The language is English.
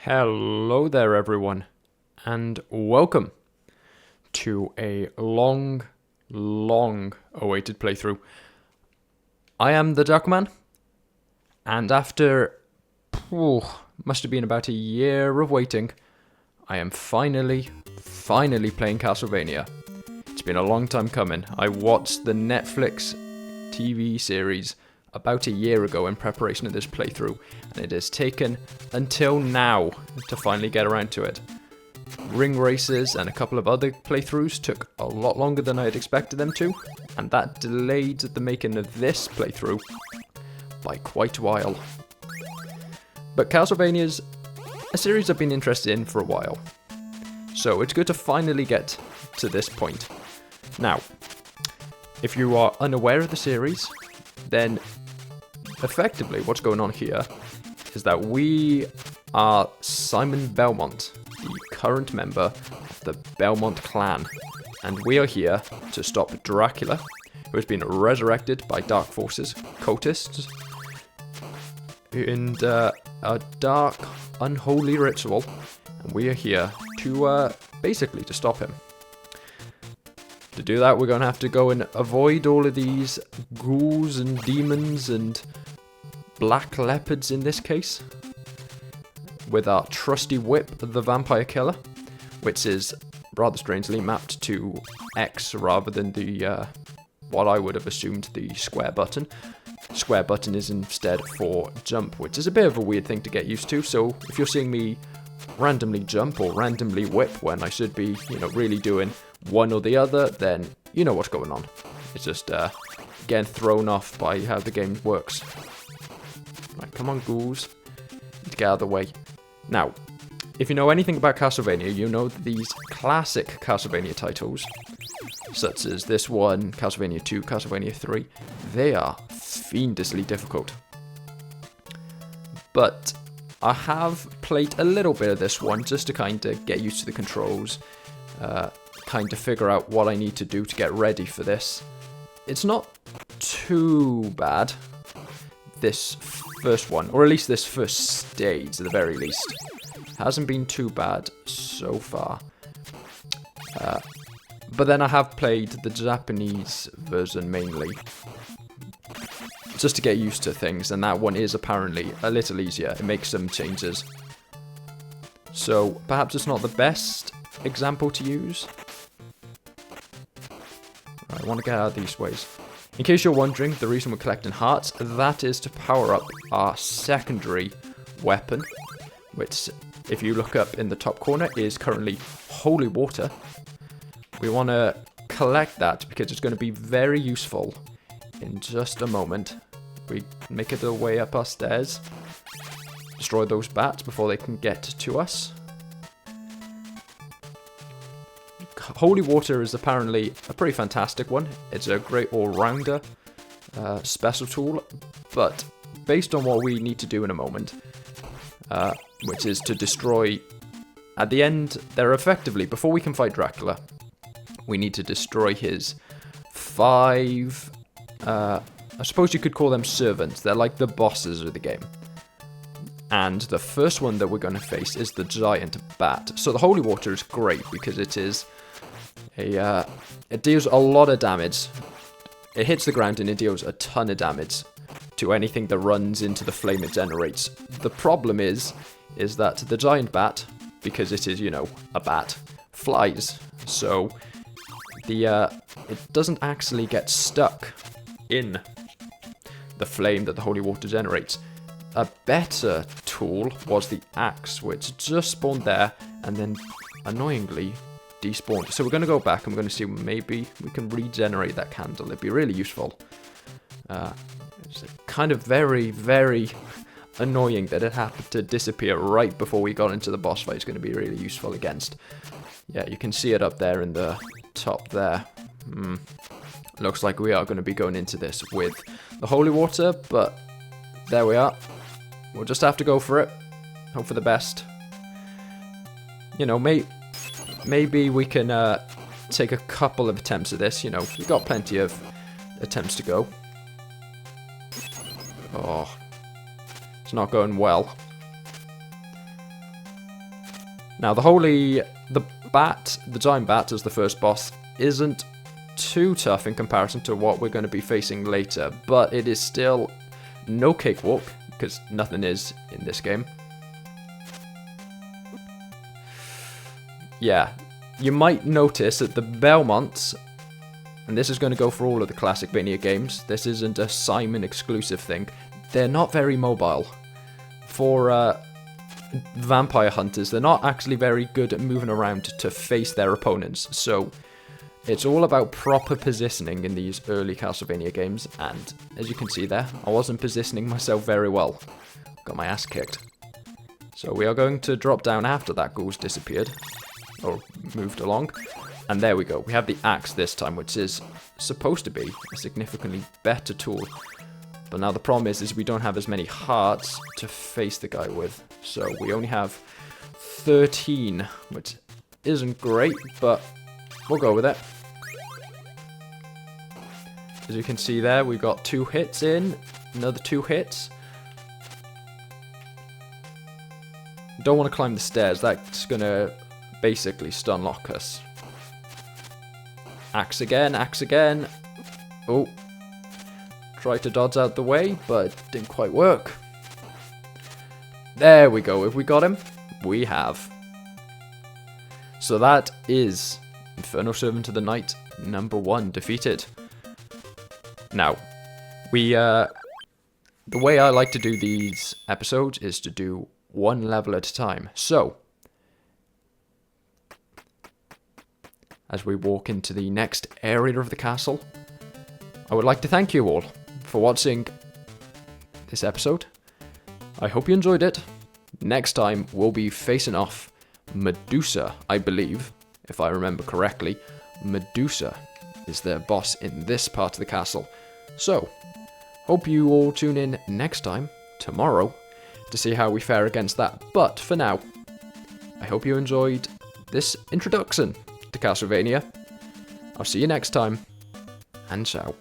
Hello there, everyone, and welcome to a long awaited playthrough. I am the Duckman, and after must have been about a year of waiting, I am finally playing Castlevania. It's been a long time coming. I watched the Netflix TV series about a year ago in preparation of this playthrough, and it has taken until now to finally get around to it. Ring races and a couple of other playthroughs took a lot longer than I had expected them to, and that delayed the making of this playthrough by quite a while. But Castlevania's a series I've been interested in for a while, so it's good to finally get to this point. Now, if you are unaware of the series, then effectively what's going on here is that we are Simon Belmont, the current member of the Belmont clan, and we are here to stop Dracula, who has been resurrected by dark forces, cultists, in a dark, unholy ritual, and we are here to basically to stop him. To do that, we're going to have to go and avoid all of these ghouls and demons and black leopards in this case, with our trusty whip, the vampire killer, which is rather strangely mapped to X rather than the what I would have assumed the square button. Square button is instead for jump, which is a bit of a weird thing to get used to, so if you're seeing me randomly jump or randomly whip when I should be, really doing one or the other, then you know what's going on. It's just getting thrown off by how the game works. Right, come on, ghouls. Need to get out of the way. Now, if you know anything about Castlevania, you know that these classic Castlevania titles, such as this one, Castlevania 2, Castlevania 3, they are fiendishly difficult. But I have played a little bit of this one just to kind of get used to the controls, kind of figure out what I need to do to get ready for this. It's not too bad, this first one, or at least this first stage at the very least. Hasn't been too bad so far. But then I have played the Japanese version mainly, just to get used to things, and that one is apparently a little easier. It makes some changes. So perhaps it's not the best example to use. I want to get out of these ways. In case you're wondering, the reason we're collecting hearts, that is to power up our secondary weapon, which, if you look up in the top corner, is currently holy water. We want to collect that because it's going to be very useful in just a moment. We make it our way up our stairs, destroy those bats before they can get to us. Holy water is apparently a pretty fantastic one. It's a great all-rounder special tool, but based on what we need to do in a moment, which is to destroy, at the end, they're effectively, before we can fight Dracula, we need to destroy his 5, I suppose you could call them servants. They're like the bosses of the game. And the first one that we're going to face is the giant bat. So the holy water is great because it is it deals a lot of damage. It hits the ground and it deals a ton of damage to anything that runs into the flame it generates. The problem is that the giant bat, because it is, a bat, flies. So it doesn't actually get stuck in the flame that the holy water generates. A better tool was the axe, which just spawned there and then annoyingly despawned. So we're going to go back and we're going to see maybe we can regenerate that candle. It'd be really useful. It's kind of very annoying that it happened to disappear right before we got into the boss fight. It's going to be really useful against. Yeah, you can see it up there in the top there. Looks like we are going to be going into this with the holy water, but there we are. We'll just have to go for it. Hope for the best. Maybe we can take a couple of attempts at this. We've got plenty of attempts to go. Oh, it's not going well. Now, the giant bat as the first boss isn't too tough in comparison to what we're going to be facing later, but it is still no cakewalk, because nothing is in this game. Yeah, you might notice that the Belmonts, and this is going to go for all of the Classicvania games, this isn't a Simon exclusive thing, they're not very mobile. For vampire hunters, they're not actually very good at moving around to face their opponents, so it's all about proper positioning in these early Castlevania games, and as you can see there, I wasn't positioning myself very well. Got my ass kicked. So we are going to drop down after that ghoul's disappeared, or moved along, and there we go. We have the axe this time, which is supposed to be a significantly better tool. But now the problem is we don't have as many hearts to face the guy with. So we only have 13, which isn't great, but we'll go with it. As you can see there, we've got 2 hits in, another 2 hits. Don't want to climb the stairs, that's going to basically stun lock us. Axe again, axe again. Oh. Try to dodge out the way, but it didn't quite work. There we go. If we got him, we have. So that is Infernal Servant of the Night number 1 defeated. Now, the way I like to do these episodes is to do 1 level at a time. So, as we walk into the next area of the castle, I would like to thank you all for watching this episode. I hope you enjoyed it. Next time we'll be facing off Medusa, I believe, if I remember correctly. Medusa is their boss in this part of the castle. So, hope you all tune in next time, tomorrow, to see how we fare against that. But for now, I hope you enjoyed this introduction to Castlevania. I'll see you next time, and ciao.